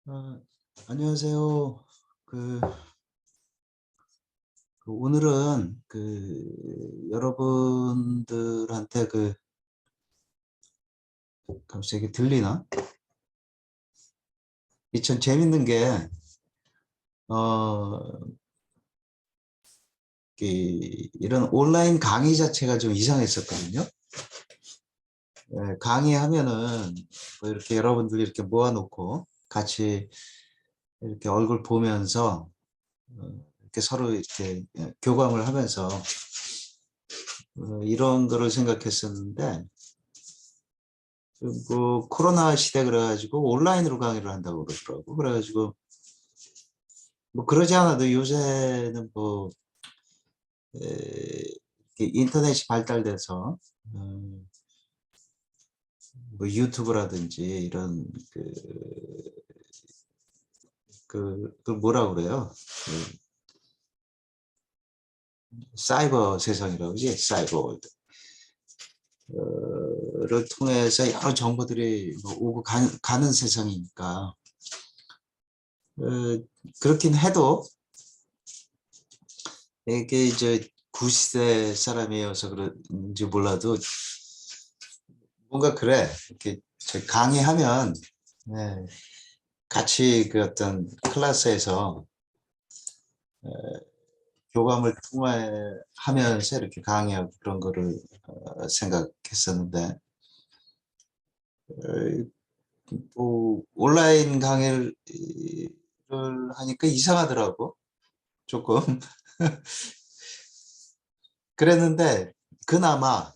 아, 안녕하세요. 그, 오늘은 여러분들한테 갑자기 들리나? 이 참 재밌는 게 어, 이런 온라인 강의 자체가 좀 이상했었거든요. 예, 강의하면은 뭐 이렇게 여러분들 이렇게 모아놓고 같이 이렇게 얼굴 보면서 이렇게 서로 이렇게 교감을 하면서 이런 거를 생각했었는데 뭐 코로나 시대 그래가지고 온라인으로 강의를 한다고 그러더라고. 그래가지고 뭐 그러지 않아도 요새는 뭐 이렇게 인터넷이 발달돼서 음, 뭐 유튜브라든지 이런 그 뭐라 그래요? 사이버 세상이라고 그러지? 사이버 월드. 를 통해서 여러 정보들이 뭐 오고 가는 세상이니까 어, 그렇긴 해도 이게 이제 90세 사람이어서 그런지 몰라도 뭔가 그래. 이렇게 저 강의하면 네, 같이 그 어떤 클래스에서 교감을 통하면서 이렇게 강의하고 그런 거를 생각했었는데 뭐 온라인 강의를 하니까 이상하더라고. 조금 그랬는데 그나마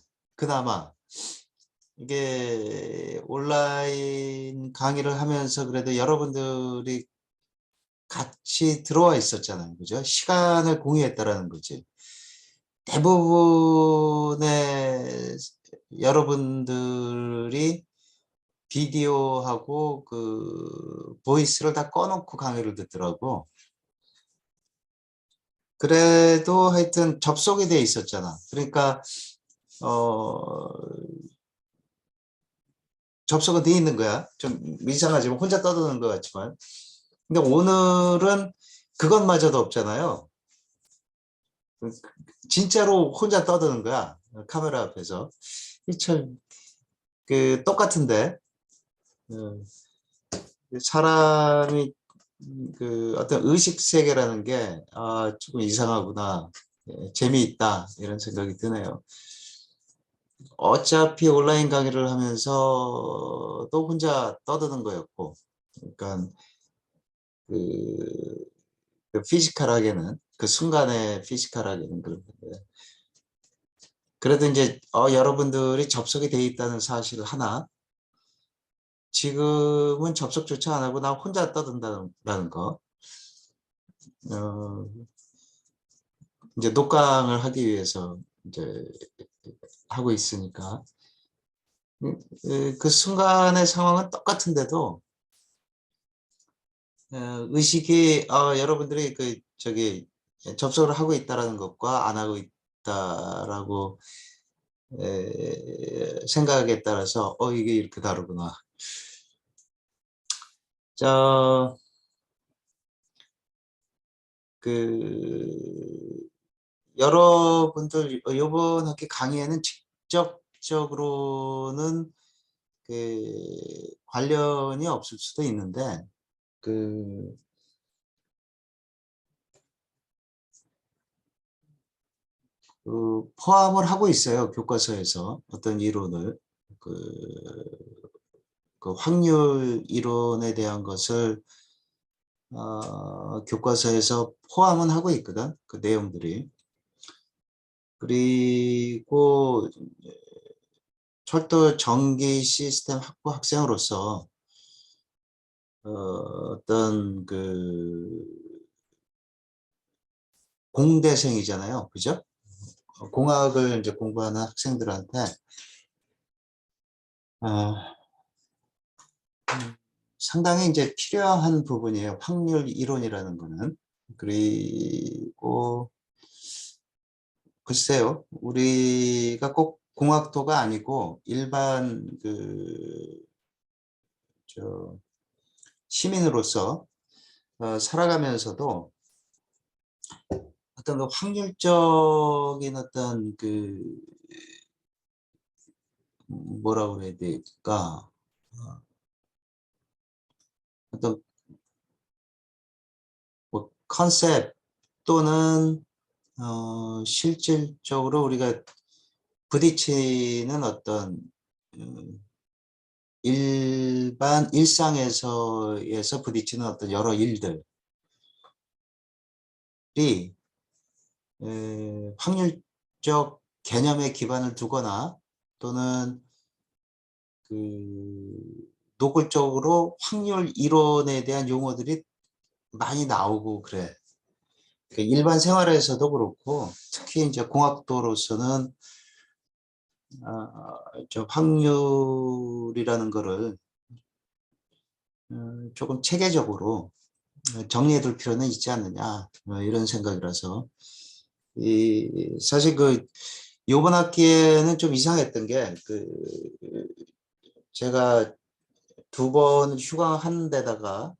이게 온라인 강의를 하면서 그래도 여러분들이 같이 들어와 있었잖아요. 그죠? 시간을 공유했다라는 거지. 대부분의 여러분들이 비디오하고 보이스를 다 꺼놓고 강의를 듣더라고. 그래도 하여튼 접속이 돼 있었잖아. 그러니까 어 접속은 돼 있는 거야. 좀 이상하지만 혼자 떠드는 것 같지만. 근데 오늘은 그것마저도 없잖아요. 진짜로 혼자 떠드는 거야. 카메라 앞에서. 참, 똑같은데, 어, 사람이, 어떤 의식 세계라는 게, 아, 조금 이상하구나. 재미있다. 이런 생각이 드네요. 어차피 온라인 강의를 하면서 또 혼자 떠드는 거였고, 그러니까, 그, 피지컬하게는, 그 순간에 피지컬하게는 그런 건데, 그래도 이제 여러분들이 접속이 돼 있다는 사실을 하나 지금은 접속조차 안 하고 나 혼자 떠든다는 거 어, 이제 녹강을 하기 위해서 이제 하고 있으니까 그 순간의 상황은 똑같은데도 의식이 여러분들이 저기 접속을 하고 있다라는 것과 안 하고 있다라고 생각에 따라서 이게 이렇게 다르구나. 자, 그 여러분들 이번 학기 강의에는 직접적으로는 관련이 없을 수도 있는데 그, 포함을 하고 있어요. 교과서에서 어떤 이론을 그, 그 확률 이론에 대한 것을 교과서에서 포함은 하고 있거든. 그 내용들이. 그리고 철도 전기 시스템 학부 학생으로서 어떤 공대생이잖아요. 그죠? 공학을 이제 공부하는 학생들한테 어, 상당히 이제 필요한 부분이에요. 확률 이론이라는 거는. 그리고 글쎄요. 우리가 꼭 공학도가 아니고 일반 저 시민으로서 살아가면서도 어떤 그 확률적인 어떤 그 뭐라고 그래야 될까? 어떤 뭐 컨셉 또는 실질적으로 우리가 부딪히는 어떤 일반 일상에서 부딪히는 어떤 여러 일들이 확률적 개념에 기반을 두거나 또는 그 노골적으로 확률 이론에 대한 용어들이 많이 나오고 그래. 그러니까 일반 생활에서도 그렇고 특히 이제 공학도로서는 저 확률이라는 거를 조금 체계적으로 정리해 둘 필요는 있지 않느냐 이런 생각이라서 사실 그 요번 학기에는 좀 이상했던 게 제가 2번 휴강한 데다가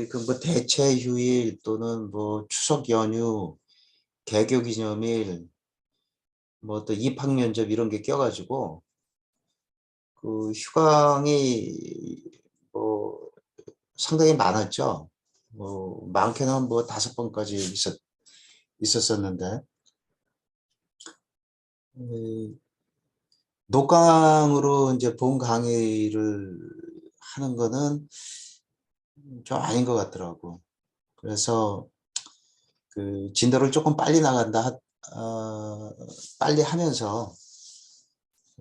그 뭐 대체 휴일 또는 뭐 추석 연휴 개교 기념일 뭐 또 입학 면접 이런 게 껴가지고 그 휴강이 뭐 상당히 많았죠. 뭐 많게는 뭐 5번까지 있었었는데 녹강으로 이제 본 강의를 하는 거는 좀 아닌 것 같더라고. 그래서 그 진도를 조금 빨리 나간다, 빨리 하면서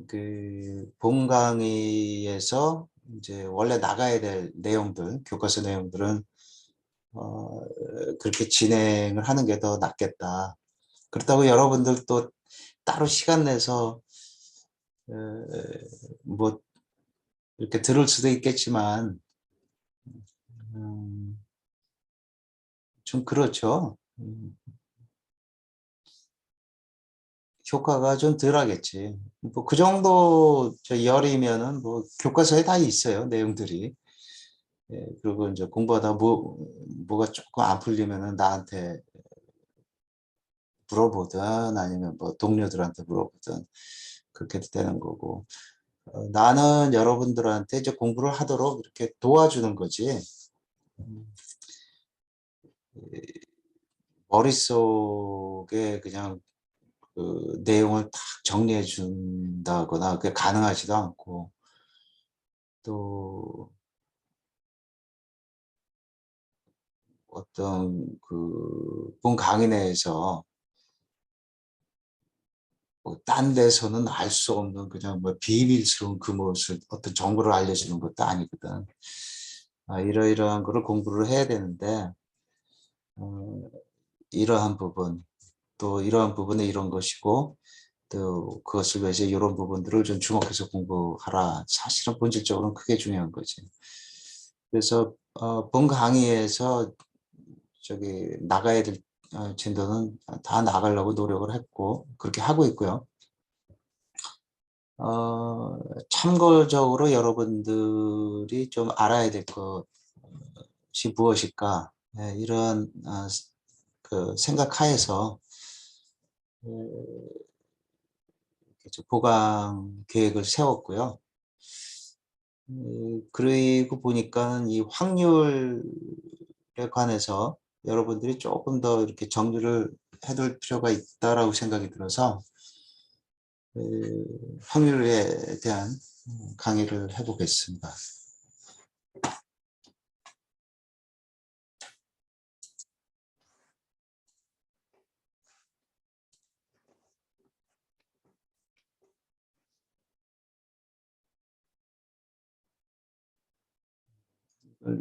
그 본 강의에서 이제 원래 나가야 될 내용들, 교과서 내용들은 그렇게 진행을 하는 게 더 낫겠다. 그렇다고 여러분들 또 따로 시간 내서 뭐 이렇게 들을 수도 있겠지만 음, 좀 그렇죠. 효과가 좀 덜하겠지. 뭐 그 정도 저 열이면은 뭐 교과서에 다 있어요, 내용들이. 예, 그리고 이제 공부하다 뭐가 조금 안 풀리면은 나한테 물어보든 아니면 뭐 동료들한테 물어보든 그렇게 되는 거고. 나는 여러분들한테 이제 공부를 하도록 이렇게 도와주는 거지. 음, 머릿속에 그냥 그 내용을 딱 정리해 준다거나 그게 가능하지도 않고 또 어떤 본 강의 내에서 뭐딴 데서는 알 수 없는 그냥 뭐 비밀스러운 그 무엇을 어떤 정보를 알려주는 것도 아니거든. 이러이러한 거를 공부를 해야 되는데 어, 이러한 부분 또 이러한 부분은 이런 것이고 또 그것을 위해서 이런 부분들을 좀 주목해서 공부하라. 사실은 본질적으로는 그게 중요한 거지. 그래서 본 강의에서 저기 나가야 될 진도는 다 나가려고 노력을 했고 그렇게 하고 있고요. 참고적으로 여러분들이 좀 알아야 될 것이 무엇일까 이런 그 생각하에서 보강 계획을 세웠고요. 그리고 보니까 이 확률에 관해서 여러분들이 조금 더 이렇게 정리를 해둘 필요가 있다라고 생각이 들어서 확률에 대한 강의를 해보겠습니다.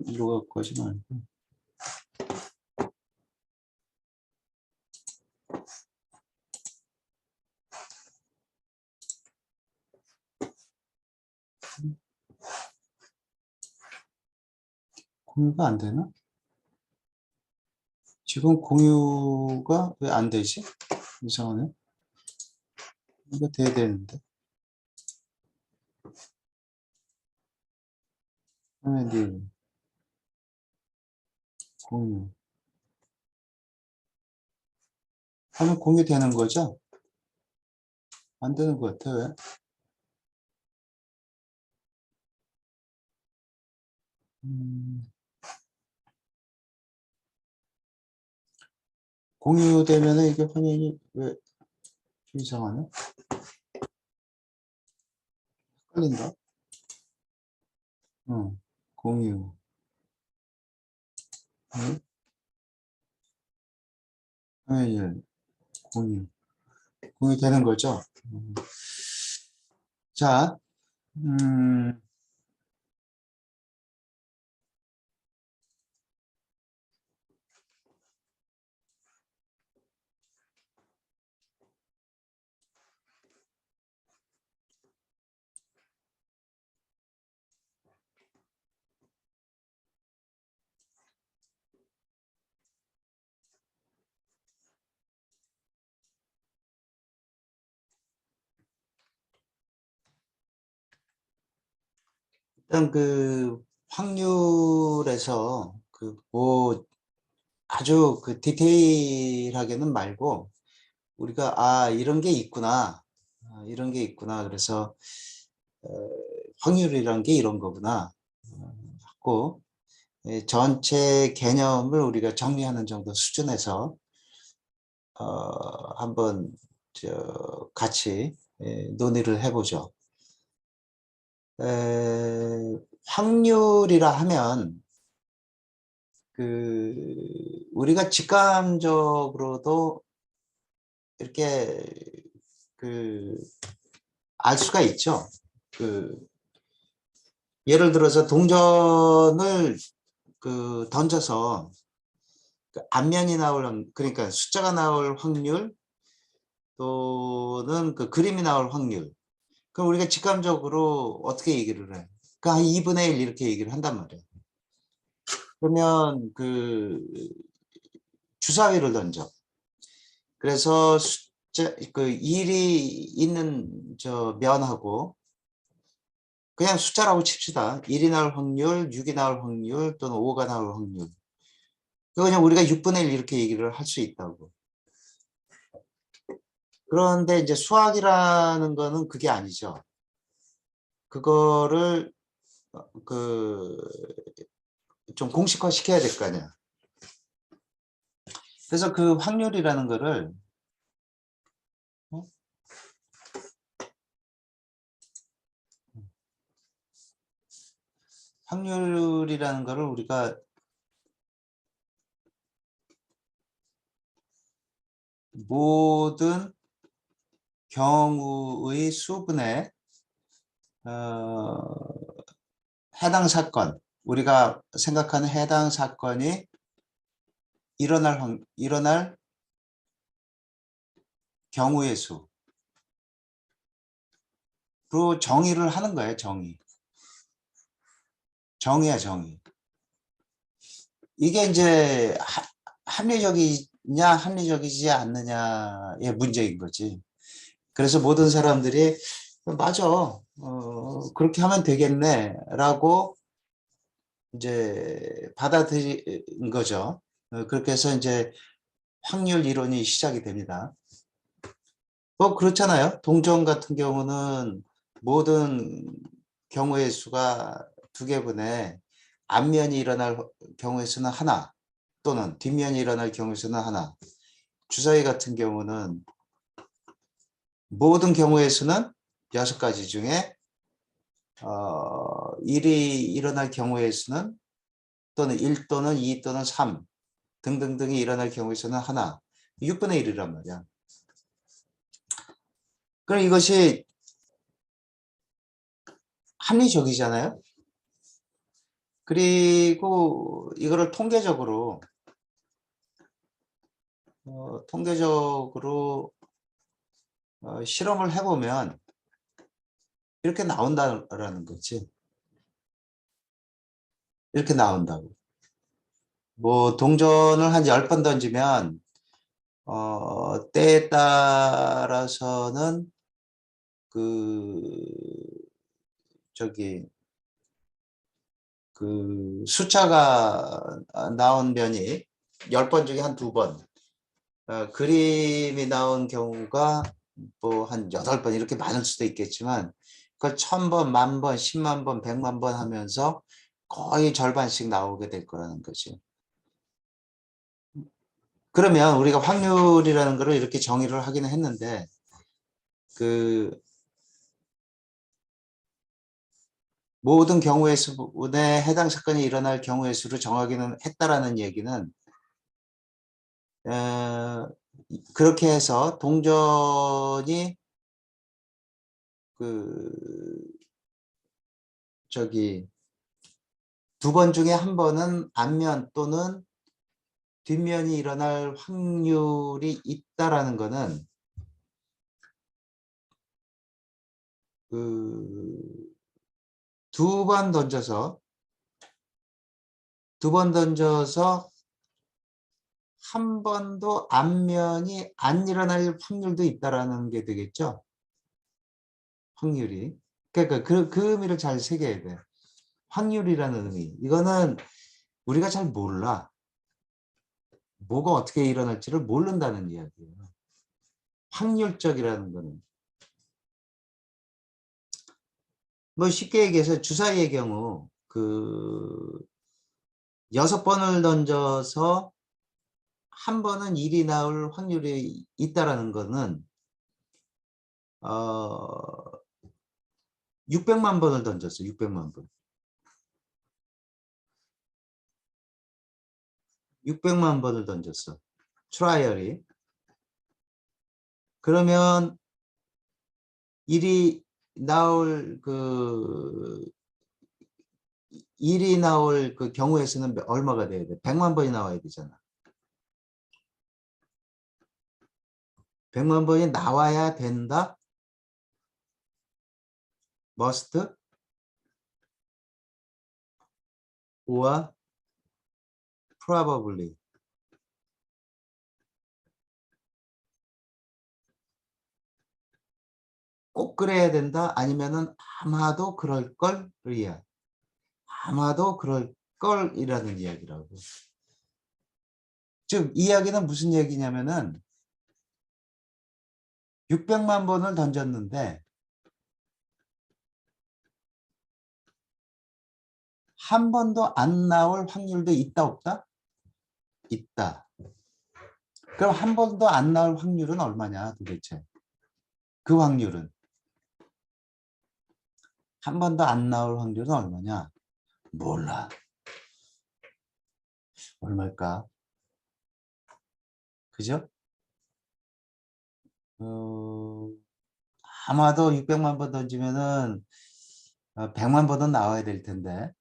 이거 갖고 하지 말고. 공유가 안 되나? 지금 공유가 왜 안 되지? 이상하네. 이거 돼야 되는데. 화면이 공유. 화면 공유되는 거죠? 안 되는 것 같아, 왜? 공유되면 이게 화면이 왜 이상하네? 헷갈린다? 공유. 응? 화면이 공유. 공유되는 거죠? 자, 음, 일단 그 확률에서 그 뭐 아주 그 디테일하게는 말고 우리가 이런 게 있구나. 이런 게 있구나. 그래서 어, 확률이란 게 이런 거구나. 하고 전체 개념을 우리가 정리하는 정도 수준에서 한번 같이 논의를 해보죠. 확률이라 하면 그 우리가 직감적으로도 이렇게 그 알 수가 있죠. 그 예를 들어서 동전을 그 던져서 그 앞면이 나올 그러니까 숫자가 나올 확률 또는 그 그림이 나올 확률. 그럼 우리가 직감적으로 어떻게 얘기를 해? 그한 2분의 1 이렇게 얘기를 한단 말이에요. 그러면 그 주사위를 던져. 그래서 숫자 그 1이 있는 저 면하고 그냥 숫자라고 칩시다. 1이 나올 확률, 6이 나올 확률 또는 5가 나올 확률. 그냥 우리가 6분의 1 이렇게 얘기를 할 수 있다고. 그런데 이제 수학이라는 거는 그게 아니죠. 그거를 그 좀 공식화 시켜야 될 거 아니야. 그래서 그 확률이라는 거를 확률이라는 거를 우리가 모든 경우의 수분에 해당 사건, 우리가 생각하는 해당 사건이 일어날 경우의 수로 정의를 하는 거예요. 정의야, 정의. 이게 이제 합리적이냐 합리적이지 않느냐의 문제인 거지. 그래서 모든 사람들이 맞아, 그렇게 하면 되겠네 라고 이제 받아들인 거죠. 그렇게 해서 이제 확률 이론이 시작이 됩니다. 뭐 그렇잖아요. 동전 같은 경우는 모든 경우의 수가 두 개분에 앞면이 일어날 경우의 수는 하나 또는 뒷면이 일어날 경우의 수는 하나. 주사위 같은 경우는 모든 경우의 수는 6가지 중에 1이 일어날 경우의 수는 또는 1 또는 2 또는 3 등등등이 일어날 경우의 수는 하나. 6분의 1이란 말이야. 그럼 이것이 합리적이잖아요. 그리고 이거를 통계적으로 실험을 해보면 이렇게 나온다라는 거지. 이렇게 나온다고. 뭐 동전을 한 10번 던지면 때에 따라서는 그 저기 그 숫자가 나온 면이 10번 중에 한 2번, 그림이 나온 경우가 뭐 한 8번 이렇게 많을 수도 있겠지만, 그걸 1000번, 10,000번, 10만 번, 100만 번 하면서 거의 절반씩 나오게 될 거라는 거지. 그러면 우리가 확률이라는 거를 이렇게 정의를 하기는 했는데, 그 모든 경우의 수에 해당 사건이 일어날 경우의 수를 정하기는 했다라는 얘기는, 그렇게 해서 동전이 그 저기 2번 중에 1번은 앞면 또는 뒷면이 일어날 확률이 있다라는 거는, 그 2번 던져서 한 번도 앞면이 안 일어날 확률도 있다라는 게 되겠죠. 확률이. 그러니까 그 의미를 잘 새겨야 돼. 확률이라는 의미. 이거는 우리가 잘 몰라. 뭐가 어떻게 일어날지를 모른다는 이야기예요. 확률적이라는 거는. 뭐 쉽게 얘기해서 주사위의 경우 그 6번을 던져서 한 번은 1이 나올 확률이 있다라는 거는 600만 번을 던졌어. 600만 번. 600만 번을 던졌어. 트라이얼이. 그러면 1이 나올 그 경우의 수는 얼마가 돼야 돼? 100만 번이 나와야 되잖아. 100만 번이 나와야 된다? must? or probably? 꼭 그래야 된다? 아니면은 아마도 그럴 걸이야. 아마도 그럴 걸이라는 이야기라고. 즉 이야기는 무슨 얘기냐면은 600만 번을 던졌는데 한 번도 안 나올 확률도 있다 없다? 있다. 그럼 한 번도 안 나올 확률은 얼마냐 도대체? 그 확률은 한 번도 안 나올 확률은 얼마냐? 몰라. 얼마일까? 그죠? 아마도 600만 번 던지면은 100만 번은 나와야 될 텐데,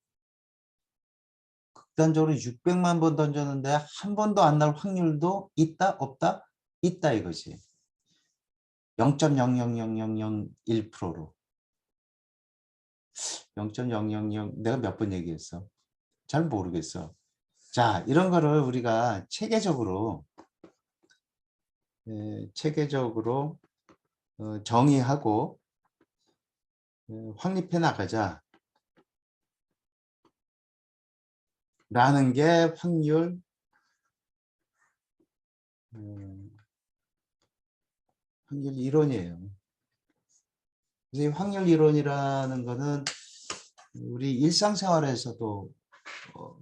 극단적으로 600만 번 던졌는데 한 번도 안 나올 확률도 있다 없다? 있다 이거지. 0.00001%로. 0.000 내가 몇 번 얘기했어? 잘 모르겠어. 자, 이런 거를 우리가 체계적으로 정의하고 확립해 나가자 라는 게 확률 이론이에요. 그래서 이 확률 이론이라는 거는 우리 일상생활에서도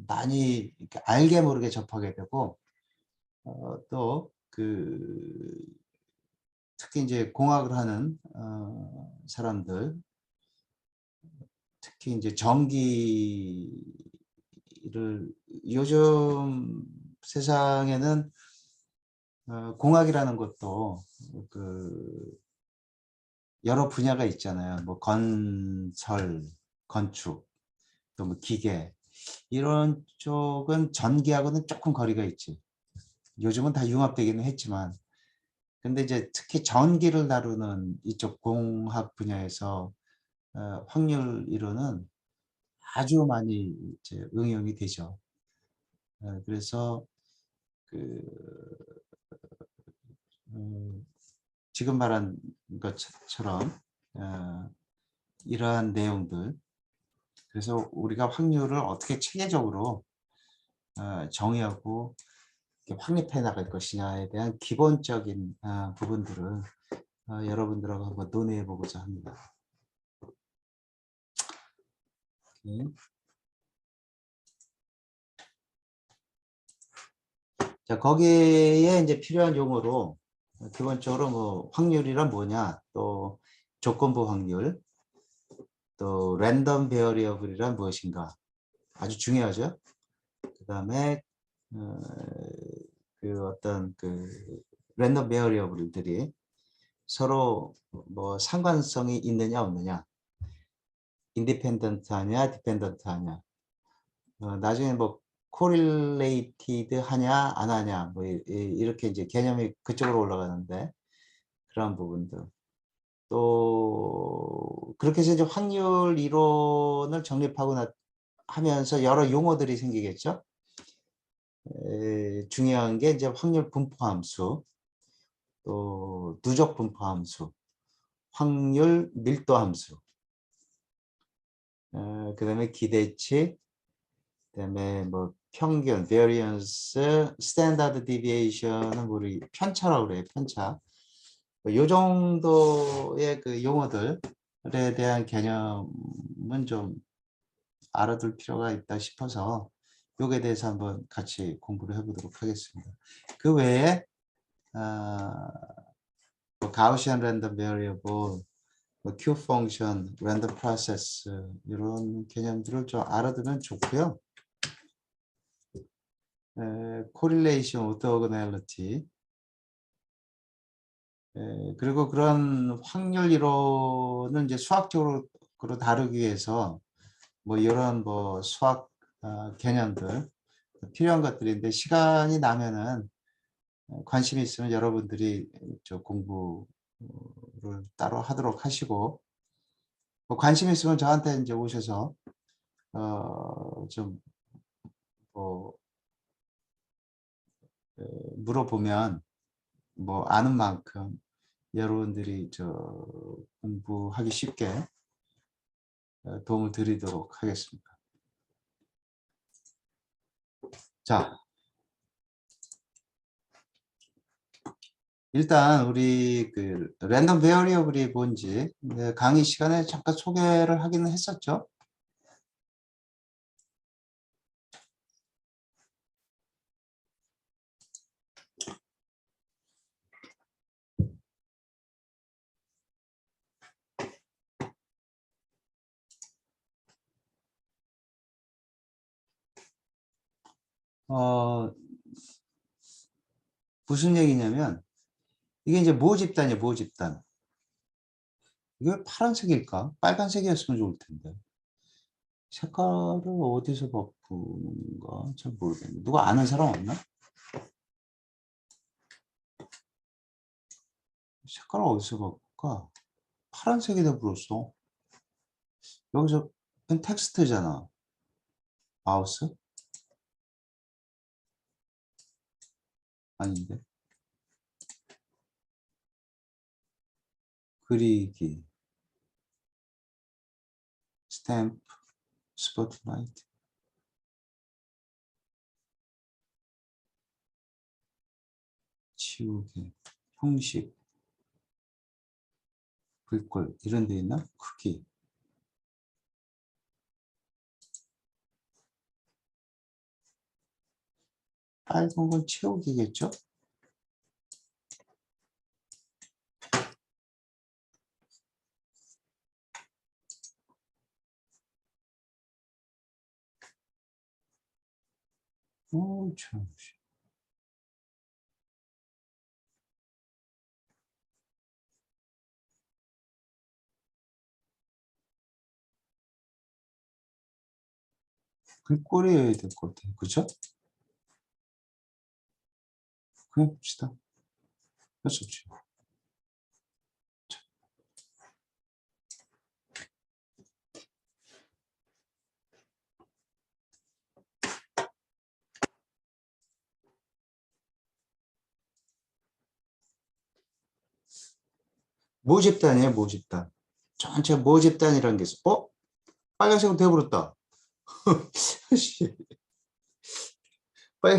많이 이렇게 알게 모르게 접하게 되고, 또 특히 이제 공학을 하는 사람들, 특히 이제 전기를, 요즘 세상에는 공학이라는 것도 여러 분야가 있잖아요. 뭐 건설, 건축, 또 뭐 기계, 이런 쪽은 전기하고는 조금 거리가 있지. 요즘은 다 융합되기는 했지만, 근데 이제 특히 전기를 다루는 이쪽 공학 분야에서 확률 이론은 아주 많이 이제 응용이 되죠. 그래서 그 지금 말한 것처럼 이러한 내용들, 그래서 우리가 확률을 어떻게 체계적으로 정의하고 확립해 나갈 것이냐에 대한 기본적인 부분들을 여러분들하고 한번 논의해 보고자 합니다. 자, 거기에 이제 필요한 용어로 기본적으로 뭐 확률이란 뭐냐, 또 조건부 확률, 또 랜덤 베어리어블이란 무엇인가, 아주 중요하죠. 그다음에 그 어떤 그 랜덤 베어리어블들이 서로 뭐 상관성이 있느냐 없느냐, 인디펜던트하냐 디펜던트하냐, 나중에 뭐 코릴레이티드 하냐 안 하냐, 뭐 이렇게 이제 개념이 그쪽으로 올라가는데, 그런 부분들. 또 그렇게 해서 이제 확률 이론을 정립하고 하면서 여러 용어들이 생기겠죠. 중요한 게 이제 확률 분포 함수, 또 누적 분포 함수, 확률 밀도 함수, 그다음에 기대치, 그다음에 뭐 평균, variance, standard deviation은 우리 편차라고 그래요. 편차. 이 정도의 그 용어들에 대한 개념은 좀 알아둘 필요가 있다 싶어서 요에 대해서 한번 같이 공부를 해보도록 하겠습니다. 그 외에 뭐 가우시안 랜덤 베리어블, 뭐 Q 펑션, 랜덤 프로세스, 이런 개념들을 좀 알아두면 좋고요. 코릴레이션, 오토고널리티, 그리고 그런 확률 이론은 이제 수학적으로 다루기 위해서 뭐 이런 뭐 수학 개념들 필요한 것들인데, 시간이 나면은 관심이 있으면 여러분들이 저 공부를 따로 하도록 하시고, 뭐 관심 있으면 저한테 이제 오셔서 좀뭐 물어보면 뭐 아는 만큼 여러분들이 저 공부하기 쉽게 도움을 드리도록 하겠습니다. 자, 일단 우리 그 랜덤 베어리어블이 뭔지 강의 시간에 잠깐 소개를 하기는 했었죠. 무슨 얘기냐면, 이게 이제 모집단이에요. 모집단. 이게 파란색일까? 빨간색이었으면 좋을 텐데. 색깔을 어디서 바꾸는가 잘 모르겠네. 누가 아는 사람 없나? 색깔을 어디서 바꿀까? 파란색에다 불었어. 여기서 텍스트잖아. 마우스? 아닌데. 그리기, 스탬프, 스포트라이트, 치우기, 형식, 글꼴 이런 데 있나? 크기. 빨간 건 채우기겠죠? 참. 글꼴이어야 될 것 같아요. 그죠? 그냥 봅시다. 할 수 없지. 모집단이에요. 모집단. 전체 모집단이라는 게 있어. 빨간색으로 돼버렸다. 씨, 빨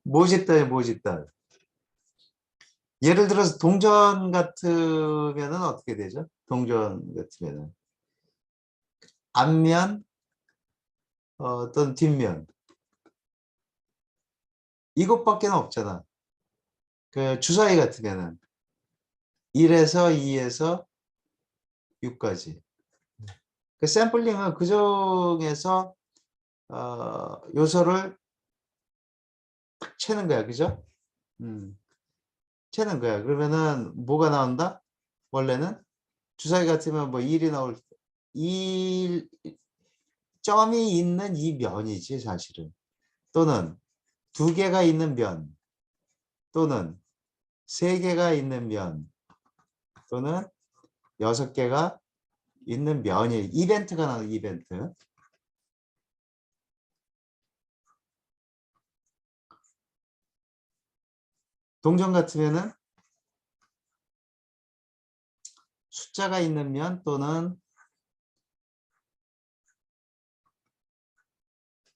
멋있다, 멋있다. 예를 들어서 동전 같으면은 어떻게 되죠? 동전 같으면은 앞면 어떤 뒷면 이것밖에 없잖아. 그 주사위 같으면은 1에서 2에서 6까지. 그 샘플링은 그 중에서 요소를 딱 채는 거야, 그죠? 채는 거야. 그러면은 뭐가 나온다? 원래는 주사위 같으면 뭐 1이 나올 1 점이 있는 이 면이지 사실은. 또는 두 개가 있는 면, 또는 세 개가 있는 면, 또는 여섯 개가 있는 면이 이벤트가 나오는 이벤트. 동전 같으면은 숫자가 있는 면 또는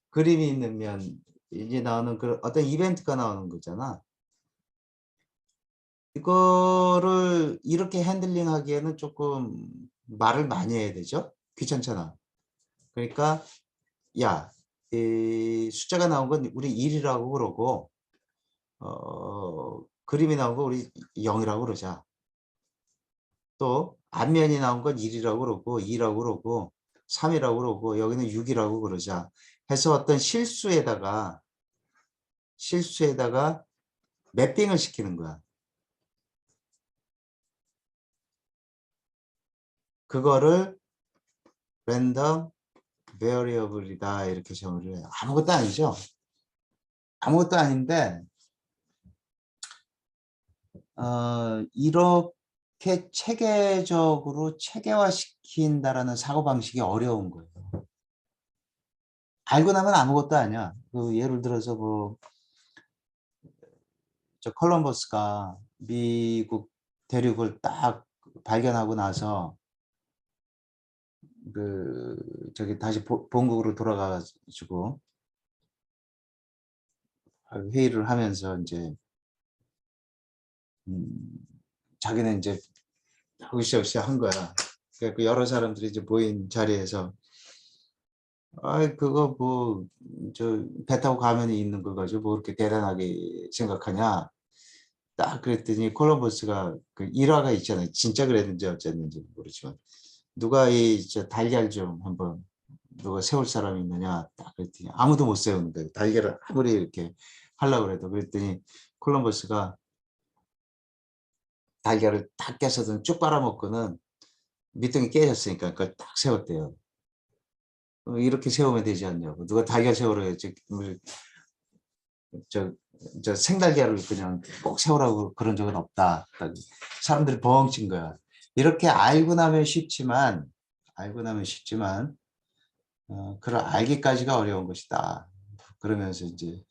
그림이 있는 면 이제 나오는 그 어떤 이벤트가 나오는 거잖아. 이거를 이렇게 핸들링 하기에는 조금 말을 많이 해야 되죠. 귀찮잖아. 그러니까 야, 이 숫자가 나온 건 우리 1이라고 그러고 그림이 나온 거 우리 0이라고 그러자. 또 앞면이 나온 건 1이라고 그러고 2라고 그러고 3이라고 그러고 여기는 6이라고 그러자. 해서 어떤 실수에다가 매핑을 시키는 거야. 그거를 랜덤 베어리어블이다 이렇게 정의를 해요. 아무것도 아니죠. 아무것도 아닌데 이렇게 체계적으로 체계화시킨다라는 사고방식이 어려운 거예요. 알고 나면 아무것도 아니야. 그 예를 들어서 뭐 저 콜럼버스가 미국 대륙을 딱 발견하고 나서 그 저기 다시 본국으로 돌아가가지고 회의를 하면서 이제 음, 자기는 이제 으쌰으쌰 한 거야. 그래서 여러 사람들이 이제 모인 자리에서 아 그거 뭐 저 배 타고 가면 있는 거 가지고 뭐 그렇게 대단하게 생각하냐. 딱 그랬더니 콜럼버스가 그 일화가 있잖아요. 진짜 그랬는지 어쨌는지 모르지만 누가 이 저 달걀 좀 한번 누가 세울 사람이 있느냐 딱 그랬더니 아무도 못 세우는 거예요. 달걀을 아무리 이렇게 하려고 그래도. 그랬더니 콜럼버스가 달걀을 딱 깨서든 쭉 빨아먹고는 밑둥이 깨졌으니까 그걸 딱 세웠대요. 이렇게 세우면 되지 않냐고. 누가 달걀 세우라 했지. 저, 저 생달걀을 그냥 꼭 세우라고 그런 적은 없다. 사람들이 벙친 거야. 이렇게 알고 나면 쉽지만, 그걸 알기까지가 어려운 것이다. 그러면서 이제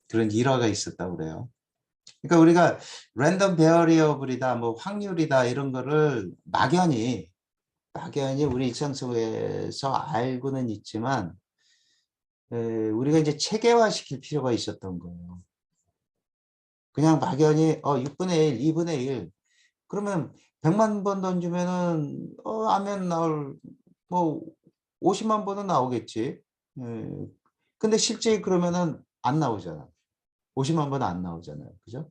그런 일화가 있었다고 그래요. 그러니까 우리가 랜덤 베어리어블이다, 뭐 확률이다 이런 거를 막연히 우리 일상 속에서 알고는 있지만 우리가 이제 체계화시킬 필요가 있었던 거예요. 그냥 막연히 6분의 1, 2분의 1 그러면 100만 번 던지면은 안면 나올 뭐 50만 번은 나오겠지. 근데 실제 그러면은 안 나오잖아. 50만 번은 안 나오잖아요. 그죠?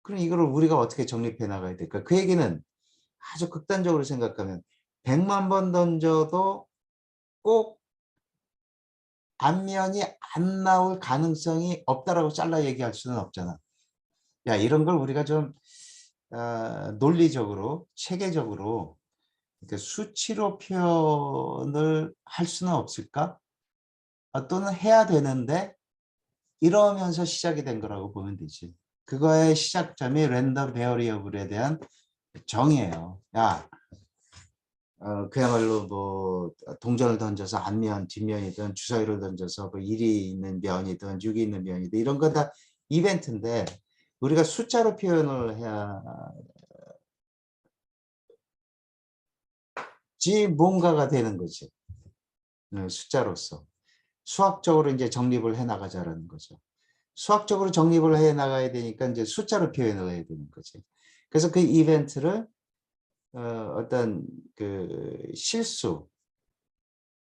그럼 이거를 우리가 어떻게 정립해 나가야 될까? 그 얘기는 아주 극단적으로 생각하면 100만 번 던져도 꼭 앞면이 안 나올 가능성이 없다라고 잘라 얘기할 수는 없잖아. 야, 이런 걸 우리가 좀 논리적으로, 체계적으로 이렇게 수치로 표현을 할 수는 없을까? 또는 해야 되는데 이러면서 시작이 된 거라고 보면 되지. 그거의 시작점이 랜덤 베어리어블에 대한 정의예요. 야, 그야말로 뭐 동전을 던져서 앞면, 뒷면이든 주사위를 던져서 뭐 1이 있는 면이든 6이 있는 면이든 이런 건 다 이벤트인데 우리가 숫자로 표현을 해야 뭔가가 되는 거지. 숫자로서. 수학적으로 이제 정립을 해 나가자라는 거죠. 수학적으로 정립을 해 나가야 되니까 이제 숫자로 표현을 해야 되는 거지. 그래서 그 이벤트를 어떤 그 실수,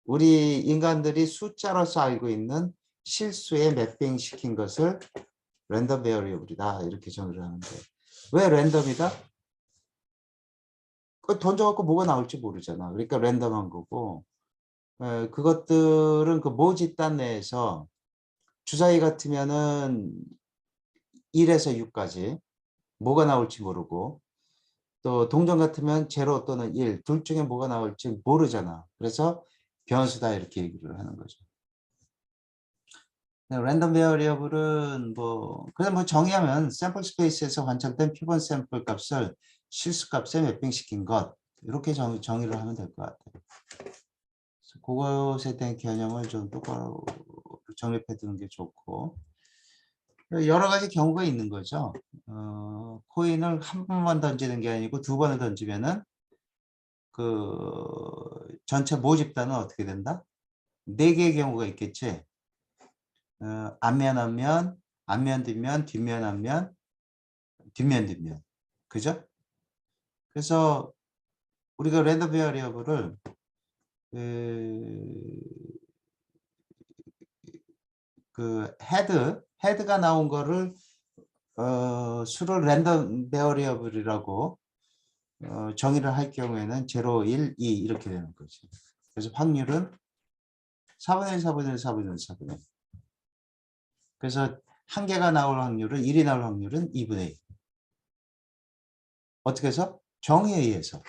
우리 인간들이 숫자로서 알고 있는 실수에 매핑 시킨 것을 랜덤 베어리어블이다 이렇게 정의를 하는데, 왜 랜덤이다? 던져갖고 뭐가 나올지 모르잖아. 그러니까 랜덤한 거고, 그것들은 그 모집단 내에서 주사위 같으면은 1에서 6까지 뭐가 나올지 모르고, 또 동전 같으면 0 또는 1, 둘 중에 뭐가 나올지 모르잖아. 그래서 변수다 이렇게 얘기를 하는 거죠. 랜덤 베어리어블은 그냥 정의하면 샘플 스페이스에서 관찰된 피번 샘플 값을 실수 값에 매핑시킨 것, 이렇게 정의를 하면 될 것 같아요. 그것에 대한 개념을 좀 똑바로 정립해 두는 게 좋고, 여러 가지 경우가 있는 거죠. 코인을 한 번만 던지는 게 아니고 두 번을 던지면은 그 전체 모집단은 어떻게 된다? 4개의 경우가 있겠지. 앞면 앞면, 앞면 뒷면, 뒷면 앞면, 뒷면 뒷면. 그죠? 그래서 우리가 랜덤 베어리어블을 그 헤드가 나온 거를 수를 랜덤 베어리어블이라고 정의를 할 경우에는 0, 1, 2 이렇게 되는 거지. 그래서 확률은 4분의 1, 4분의 1, 4분의 1, 4분의 1. 그래서 한 개가 나올 확률은 1이 나올 확률은 2분의 1. 어떻게 해서? 정의에 의해서.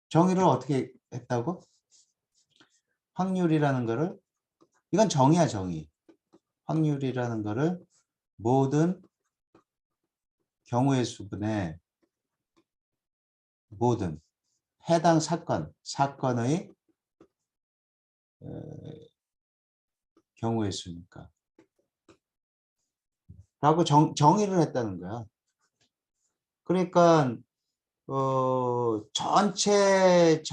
정의를 어떻게 했다고? 확률이라는 거를, 이건 정의야, 정의. 확률이라는 거를 모든 경우의 수분의 모든 해당 사건의 경우의 수니까 라고 정의를 했다는 거야. 그러니까 전체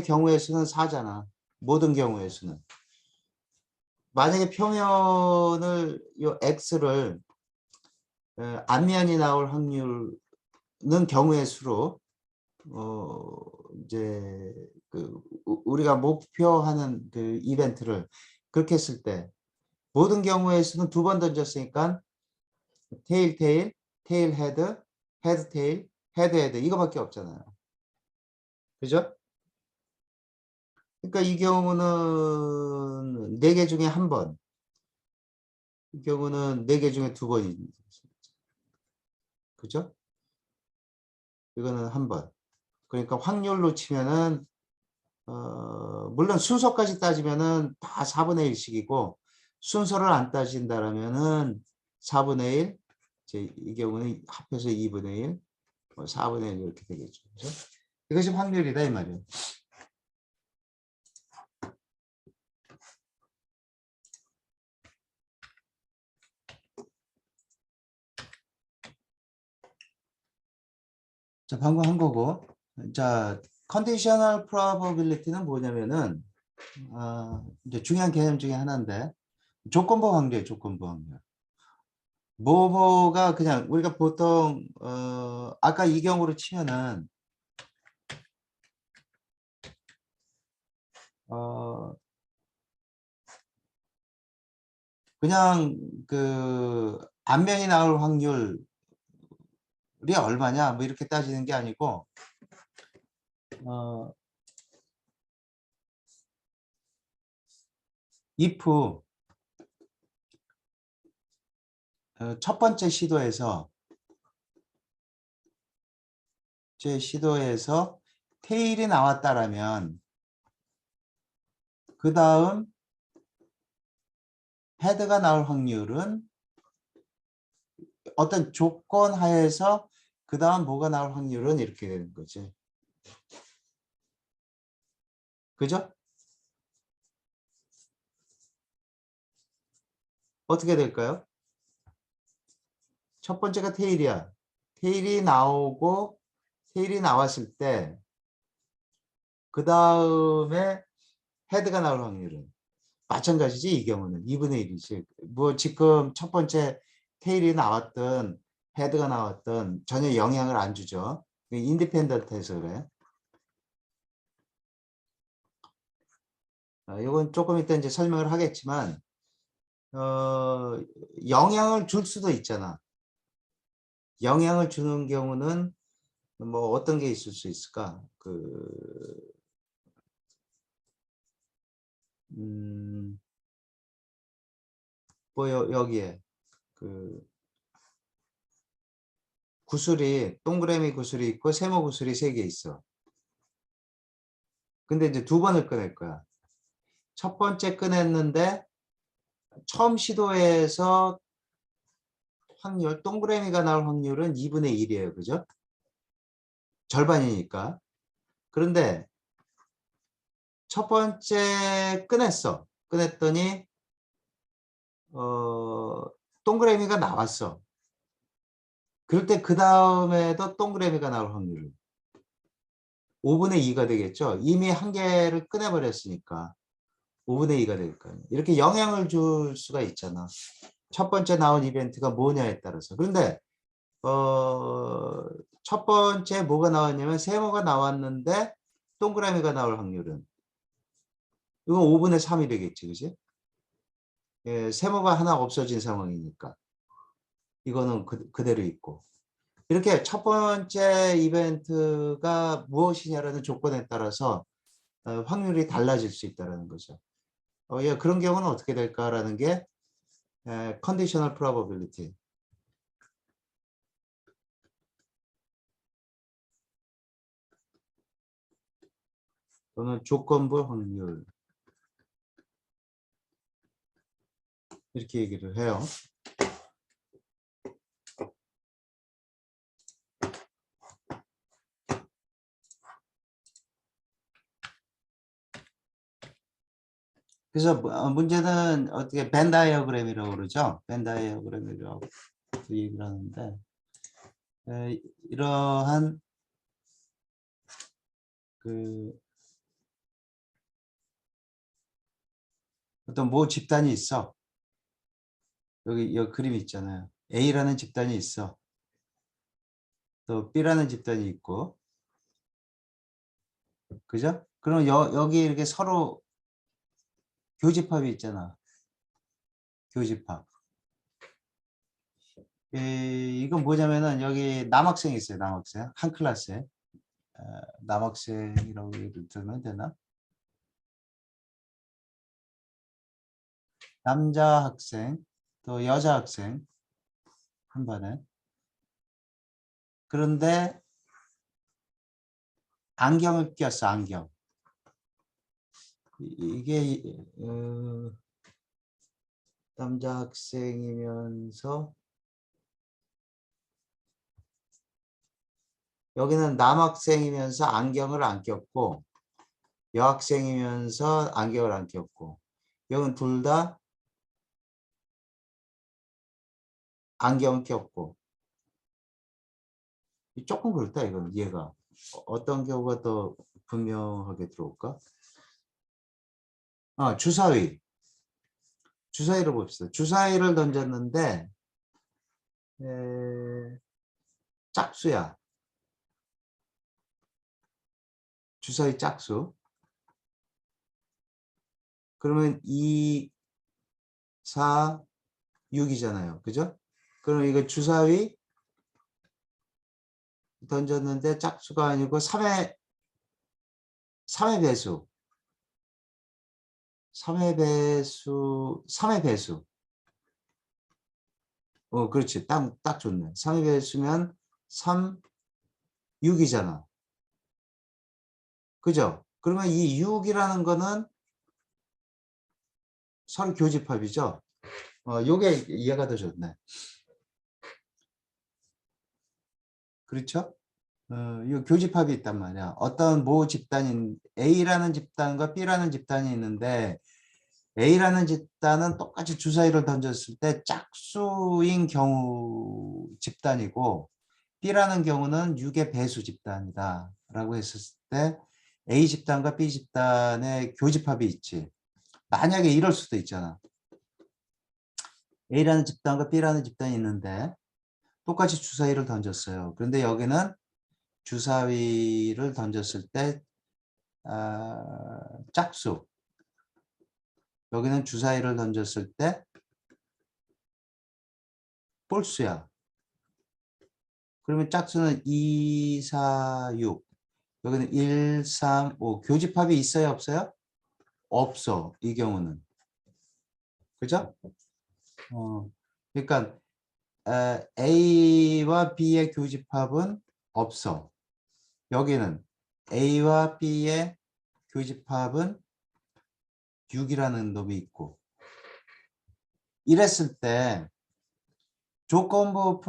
경우의 수는 4잖아. 모든 경우의 수는. 만약에 표면을 요 x를 앞면이 나올 확률은 경우의 수로 이제 그 우리가 목표하는 그 이벤트를 그렇게 했을 때 모든 경우의 수는 2번 던졌으니까 테일 테일, 테일 헤드, 헤드 테일, 헤드 헤드 이거밖에 없잖아요. 그죠? 그러니까 이 경우는 4개 중에 1번, 이 경우는 4개 중에 2번이 그죠? 이거는 1번. 그러니까 확률로 치면은 물론 순서까지 따지면은 다 4분의 1씩이고 순서를 안 따진다라면은 4분의 1, 이 경우는 합해서 2분의 1, 4분의 1 이렇게 되겠죠. 그죠? 이것이 확률이다 이 말이에요. 자, 방금 한 거고. 자, conditional probability는 뭐냐면은 이제 중요한 개념 중에 하나인데 조건부 확률이에요. 조건부 확률. 뭐뭐가 그냥 우리가 보통 아까 이 경우로 치면은 그냥 그 앞면이 나올 확률이 얼마냐 뭐 이렇게 따지는 게 아니고 if 첫 번째 시도에서 테일이 나왔다라면 그 다음 헤드가 나올 확률은 어떤 조건 하에서 그 다음 뭐가 나올 확률은 이렇게 되는 거지. 그죠? 어떻게 될까요? 첫 번째가 테일이야. 테일이 나왔을 때 그 다음에 헤드가 나올 확률은 마찬가지지. 이 경우는 2분의 1이지. 뭐 지금 첫 번째 테일이 나왔던 헤드가 나왔던 전혀 영향을 안 주죠. 인디펜던트해서 그래. 이건 조금 이따 이제 설명을 하겠지만 영향을 줄 수도 있잖아. 영향을 주는 경우는 뭐 어떤 게 있을 수 있을까? 뭐 여기에 그 구슬이 동그라미 구슬이 있고 세모 구슬이 3개 있어. 근데 이제 2번을 꺼낼 거야. 첫 번째 꺼냈는데 처음 시도에서 확률, 동그라미가 나올 확률은 2분의 1이에요. 그죠? 절반이니까. 그런데 첫 번째 꺼냈어. 꺼냈더니 동그라미가 나왔어. 그럴 때 그 다음에도 동그라미가 나올 확률은 5분의 2가 되겠죠. 이미 한 개를 꺼내버렸으니까 5분의 2가 될까요. 이렇게 영향을 줄 수가 있잖아. 첫 번째 나온 이벤트가 뭐냐에 따라서. 그런데 첫 번째 뭐가 나왔냐면 세모가 나왔는데 동그라미가 나올 확률은 이건 5분의 3이 되겠지. 그지? 예, 세모가 하나 없어진 상황이니까 이거는 그대로 있고. 이렇게 첫 번째 이벤트가 무엇이냐라는 조건에 따라서 확률이 달라질 수 있다는 거죠. 예, 그런 경우는 어떻게 될까라는 게 conditional probability. 또는 조건부 확률 이렇게 얘기를 해요. 그래서 문제는 어떻게 벤 다이어그램이라고 그러죠. 벤 다이어그램이라고 얘기를 하는데 이러한 그 어떤 모 집단이 있어. 여기 그림이 있잖아요. A라는 집단이 있어. 또 B라는 집단이 있고. 그죠? 그럼 여기 이렇게 서로 교집합이 있잖아. 교집합. 이건 뭐냐면은 여기 남학생이 있어요. 남학생. 한 클래스에. 남학생이라고 얘기를 들으면 되나? 남자 학생, 또 여자 학생 한 반에. 그런데 안경을 꼈어. 안경. 이게 남자 학생이면서 여기는 남학생이면서 안경을 안 꼈고 여학생이면서 안경을 안 꼈고 여기는 둘 다 안경을 꼈고 조금 그렇다 이건 이해가. 어떤 경우가 더 분명하게 들어올까? 주사위. 주사위를 봅시다. 주사위를 던졌는데 짝수야. 주사위 짝수. 그러면 2, 4, 6이잖아요. 그죠? 그럼 이거 주사위 던졌는데 짝수가 아니고 3의 배수. 3의 배수, 3의 배수. 그렇지. 딱 좋네. 3의 배수면 3, 6이잖아. 그죠? 그러면 이 6이라는 거는 서로 교집합이죠? 요게 이해가 더 좋네. 그렇죠? 이 교집합이 있단 말이야. 어떤 모 집단인 A라는 집단과 B라는 집단이 있는데 A라는 집단은 똑같이 주사위를 던졌을 때 짝수인 경우 집단이고 B라는 경우는 6의 배수 집단이다 라고 했을 때 A 집단과 B 집단의 교집합이 있지. 만약에 이럴 수도 있잖아. A라는 집단과 B라는 집단이 있는데 똑같이 주사위를 던졌어요. 그런데 여기는 주사위를 던졌을 때 짝수. 여기는 주사위를 던졌을 때 홀수야. 그러면 짝수는 2, 4, 6. 여기는 1, 3, 5. 교집합이 있어요, 없어요? 없어. 이 경우는. 그죠? 그러니까 A와 B의 교집합은 없어. 여기는 A와 B의 교집합은 6이라는 놈이 있고. 이랬을 때 조건부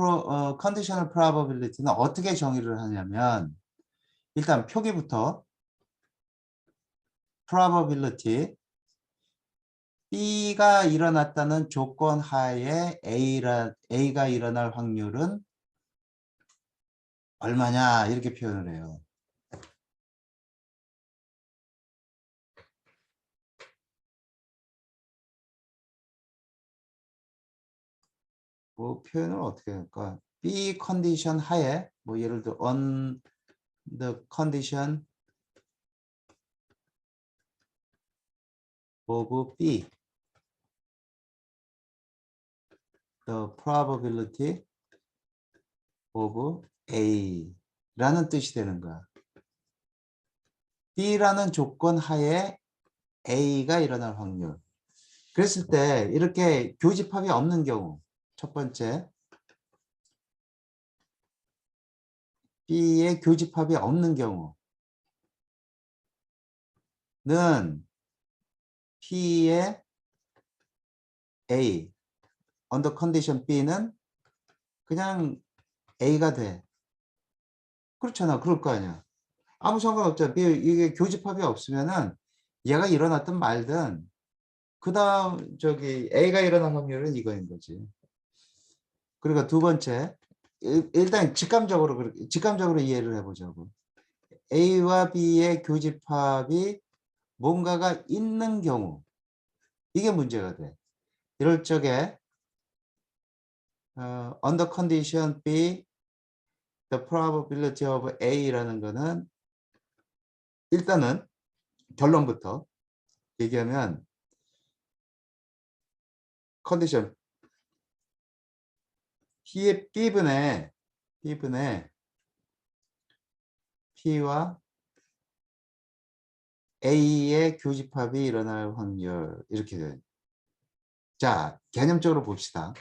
conditional probability는 어떻게 정의를 하냐면 일단 표기부터 probability B가 일어났다는 조건 하에 A가 일어날 확률은 얼마냐 이렇게 표현을 해요. 뭐 표현을 어떻게 할까? B 컨디션 하에 뭐 예를 들어 on the condition of B the probability of A라는 뜻이 되는 거야. B라는 조건 하에 A가 일어날 확률. 그랬을 때 이렇게 교집합이 없는 경우 첫 번째 B의 교집합이 없는 경우는 P의 A under condition B는 그냥 A가 돼. 그렇잖아. 그럴 거 아니야. 아무 상관없잖아. 이게 교집합이 없으면은 얘가 일어났든 말든 그 다음 저기 A가 일어난 확률은 이거인 거지. 그리고 두 번째 일단 직감적으로 이해를 해보자고. A와 B의 교집합이 뭔가가 있는 경우 이게 문제가 돼. 이럴 적에 under condition B the probability of A라는 거는 일단은 결론부터 얘기하면 컨디션 B분의 P와 A의 교집합이 일어날 확률 이렇게 돼요. 자, 개념적으로 봅시다.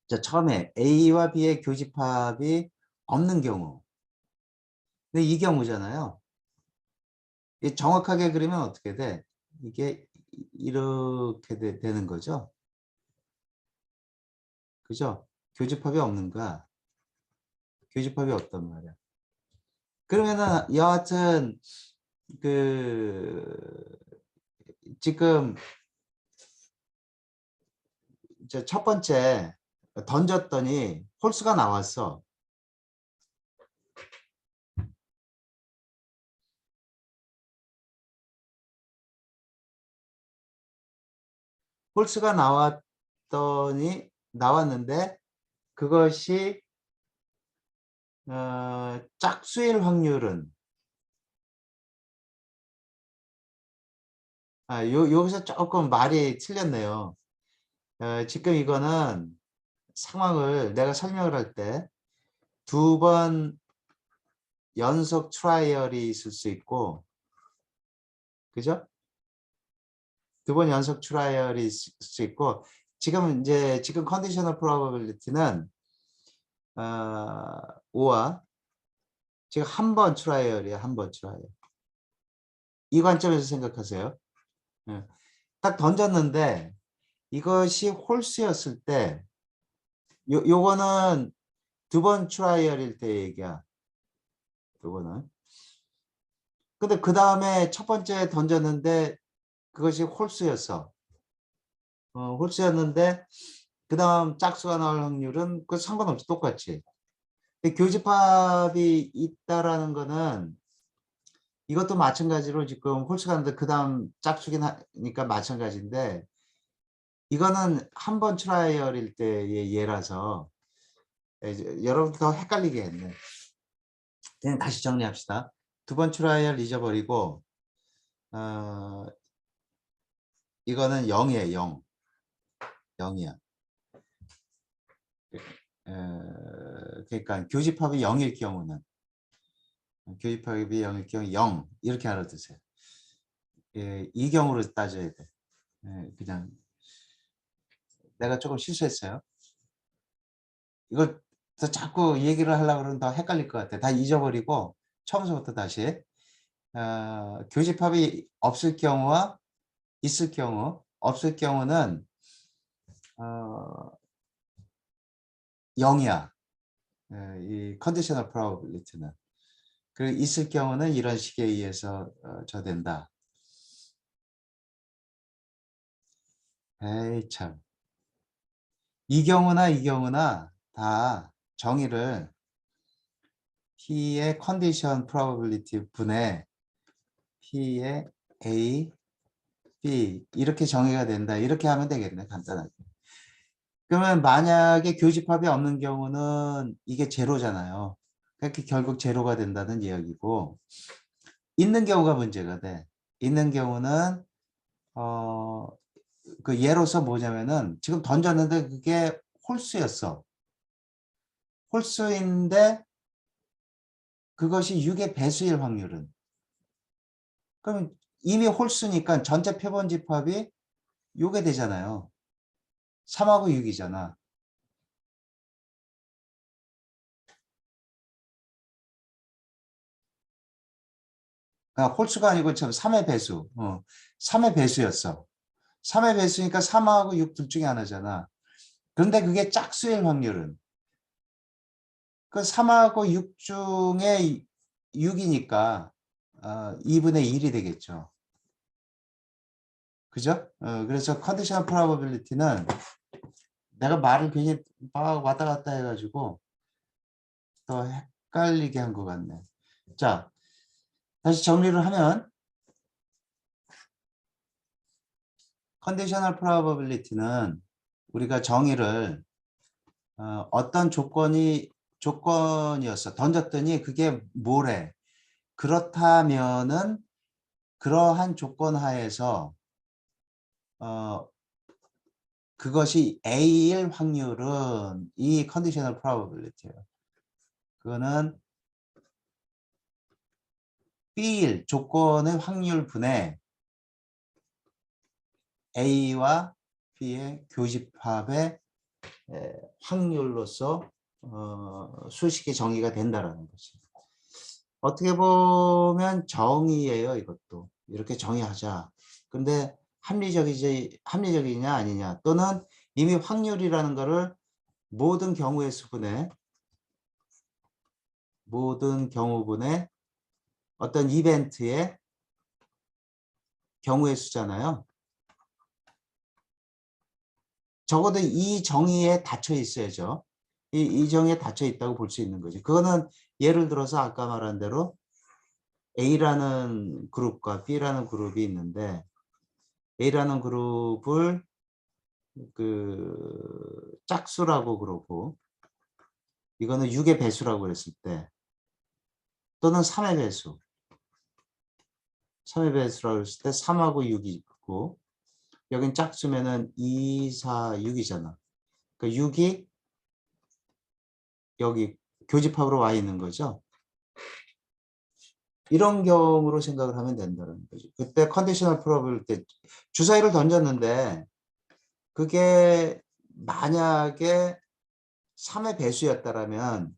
자, 처음에 A와 B의 교집합이 없는 경우. 근데 이 경우잖아요. 정확하게 그리면 어떻게 돼? 이게 이렇게 되는 거죠. 그죠? 교집합이 없는가? 교집합이 없단 말이야. 그러면은 여하튼 그 지금 이제 첫 번째 던졌더니 홀수가 나왔어. 홀수가 나왔는데 그것이 짝수일 확률은 여기서 조금 말이 틀렸네요. 지금 이거는 상황을 내가 설명을 할 때 두 번 연속 트라이얼이 있을 수 있고, 그죠? 두 번 연속 트라이얼이 있을 수 있고, 지금 컨디셔널 프로바빌리티는 5와 지금 한 번 트라이얼이야, 한 번 트라이얼. 이 관점에서 생각하세요. 딱 던졌는데 이것이 홀수였을 때 요거는 두 번 트라이얼일 때 얘기야. 요거는. 근데 그 다음에 첫 번째 던졌는데 그것이 홀수였어. 홀수였는데 그 다음 짝수가 나올 확률은 그 상관없이 똑같이. 근데 교집합이 있다라는 거는 이것도 마찬가지로 지금 홀수 가는데 그 다음 짝수긴 하니까 마찬가지인데 이거는 한 번 트라이얼일 때의 예라서 이제 여러분 더 헷갈리게 했네. 그냥 다시 정리합시다. 두 번 트라이얼 잊어버리고 이거는 0이에요. 0. 0이야. 그러니까 교집합이 0일 경우는 교집합이 0일 경우 0 이렇게 알아두세요. 예, 이 경우로 따져야 돼. 예, 그냥 내가 조금 실수했어요. 이걸 더 자꾸 얘기를 하려고 그러면 더 헷갈릴 것 같아. 다 잊어버리고 처음부터 다시 교집합이 없을 경우와 있을 경우, 없을 경우는 0이야. 이 컨디셔널 프로버빌리티는. 그리고 있을 경우는 이런 식에 의해서 된다. 에이 참. 이 경우나 다 정의를 P의 컨디션 프로버빌리티 분의 P의 A, B 이렇게 정의가 된다. 이렇게 하면 되겠네. 간단하게. 그러면 만약에 교집합이 없는 경우는 이게 제로잖아요. 그러니까 결국 제로가 된다는 이야기고 있는 경우가 문제가 돼. 있는 경우는 그 예로서 뭐냐면은 지금 던졌는데 그게 홀수였어. 홀수인데 그것이 6의 배수일 확률은. 그럼 이미 홀수니까 전체 표본집합이 6이 되잖아요. 3하고 6이잖아. 홀수가 아니고 참 3의 배수. 3의 배수였어. 3의 배수니까 3하고 6 둘 중에 하나잖아. 그런데 그게 짝수일 확률은 그 3하고 6 중에 6이니까 2분의 1이 되겠죠. 그죠? 그래서 컨디셔널 프로버빌리티는 내가 말을 괜히 막 왔다 갔다 해가지고 더 헷갈리게 한 것 같네. 자, 다시 정리를 하면 컨디셔널 프로버빌리티는 우리가 정의를 어떤 조건이었어. 던졌더니 그게 뭐래. 그렇다면은 그러한 조건 하에서 그것이 A일 확률은 이 컨디셔널 프로버빌리티예요. 그거는 B일 조건의 확률 분의 A와 B의 교집합의 확률로서 수식이 정의가 된다라는 거지. 어떻게 보면 정의예요, 이것도. 이렇게 정의하자. 근데 합리적이냐 아니냐 또는 이미 확률이라는 거를 모든 경우의 수분에 모든 경우분의 어떤 이벤트의 경우의 수잖아요. 적어도 이 정의에 닫혀 있어야죠. 이 정의에 닫혀 있다고 볼 수 있는 거죠. 그거는 예를 들어서 아까 말한 대로 A라는 그룹과 B라는 그룹이 있는데 A라는 그룹을 그 짝수라고 그러고 이거는 6의 배수라고 그랬을 때 또는 3의 배수 3의 배수라고 했을 때 3하고 6이 있고 여긴 짝수면은 2, 4, 6이잖아. 그 6이 여기 교집합으로 와 있는 거죠. 이런 경우로 생각을 하면 된다는 거죠. 그때 컨디셔널 프로버빌 때 주사위를 던졌는데 그게 만약에 3의 배수였다라면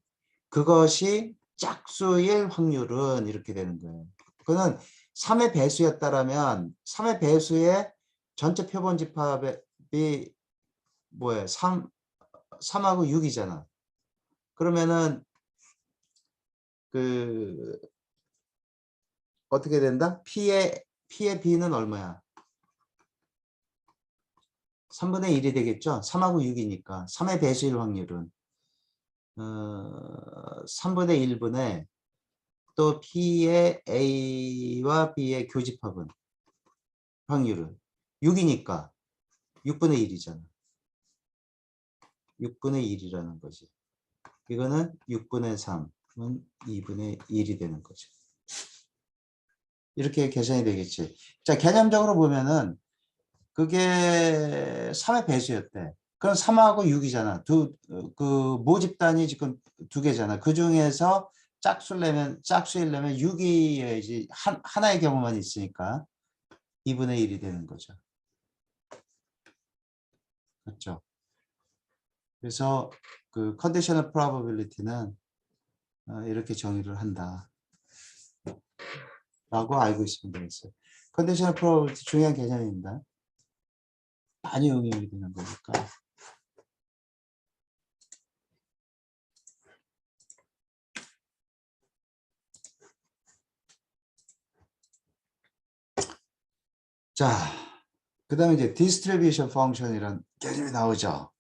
그것이 짝수일 확률은 이렇게 되는 거예요. 그거는 3의 배수였다라면 3의 배수의 전체 표본 집합이 뭐예요? 3하고 6이잖아. 그러면은 그 어떻게 된다? P의 B는 얼마야? 3분의 1이 되겠죠? 3하고 6이니까 3의 배수일 확률은 3분의 1분의 또 P의 A와 B의 교집합은 확률은 6이니까 6분의 1이잖아. 6분의 1이라는 거지. 이거는 6분의 3은 2분의 1이 되는 거죠. 이렇게 계산이 되겠지. 자, 개념적으로 보면은 그게 3의 배수였대. 그럼 3하고 6이잖아. 그 모집단이 지금 두 개잖아. 그 중에서 짝수이려면 6이어야지. 하나의 경우만 있으니까 2분의 1이 되는 거죠. 그렇죠. 그래서 그 conditional probability는 이렇게 정의를 한다. 라고 알고 있으면 되겠어요. 컨디셔널 프로버빌리티 중요한 개념입니다. 많이 응용이 되는 거니까. 자, 그 다음에 이제 distribution function이라는 개념이 나오죠.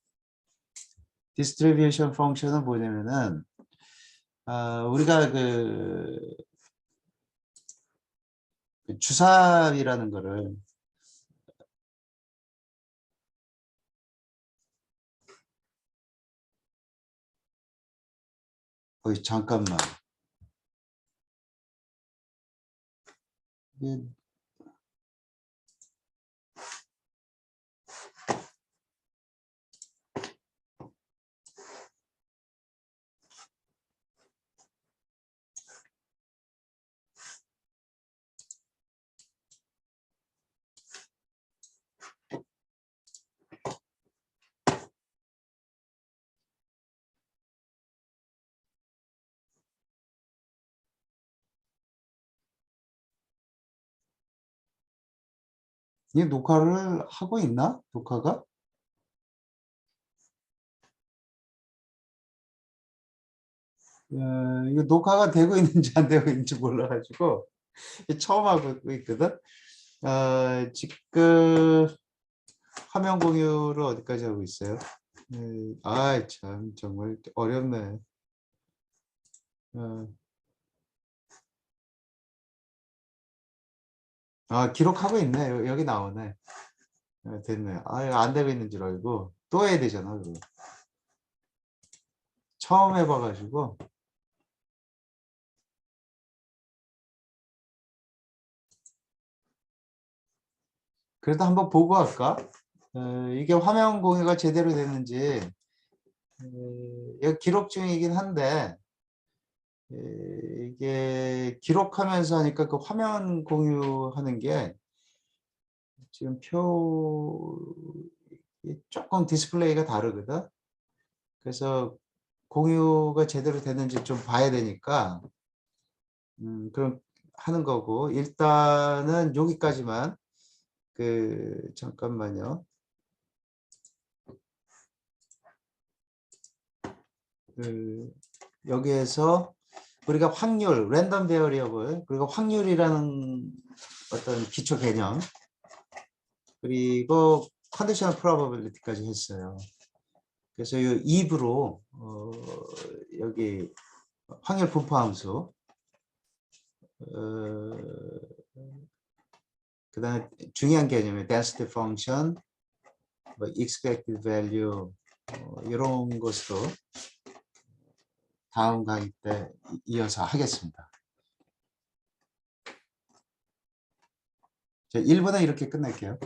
distribution function은 뭐냐면은 우리가 그 주사위라는 거를 잠깐만. 이 녹화를 하고 있나? 녹화가? 이거 녹화가 되고 있는지 안 되고 있는지 몰라가지고 처음 하고 있거든. 지금 화면 공유를 어디까지 하고 있어요? 아이 참 정말 어렵네. 어, 기록하고 있네. 여기 나오네. 됐네. 이거 안 되고 있는 줄 알고 또 해야 되잖아. 그거. 처음 해봐가지고. 그래도 한번 보고 할까? 이게 화면 공유가 제대로 되는지 여기 기록 중이긴 한데 이게 기록하면서 하니까 그 화면 공유하는 게 지금 조금 디스플레이가 다르거든. 그래서 공유가 제대로 되는지 좀 봐야 되니까 그럼 하는 거고 일단은 여기까지만 잠깐만요. 여기에서 우리가 확률, 랜덤 베어리어블 그리고 확률이라는 어떤 기초 개념 그리고 컨디셔널 프로버빌리티까지 했어요. 그래서 이 2부로 여기 확률 분포함수 그 다음에 중요한 개념이 density function, 뭐 expected value 이런 것도 다음 강의 때 이어서 하겠습니다. 1부는 이렇게 끝낼게요.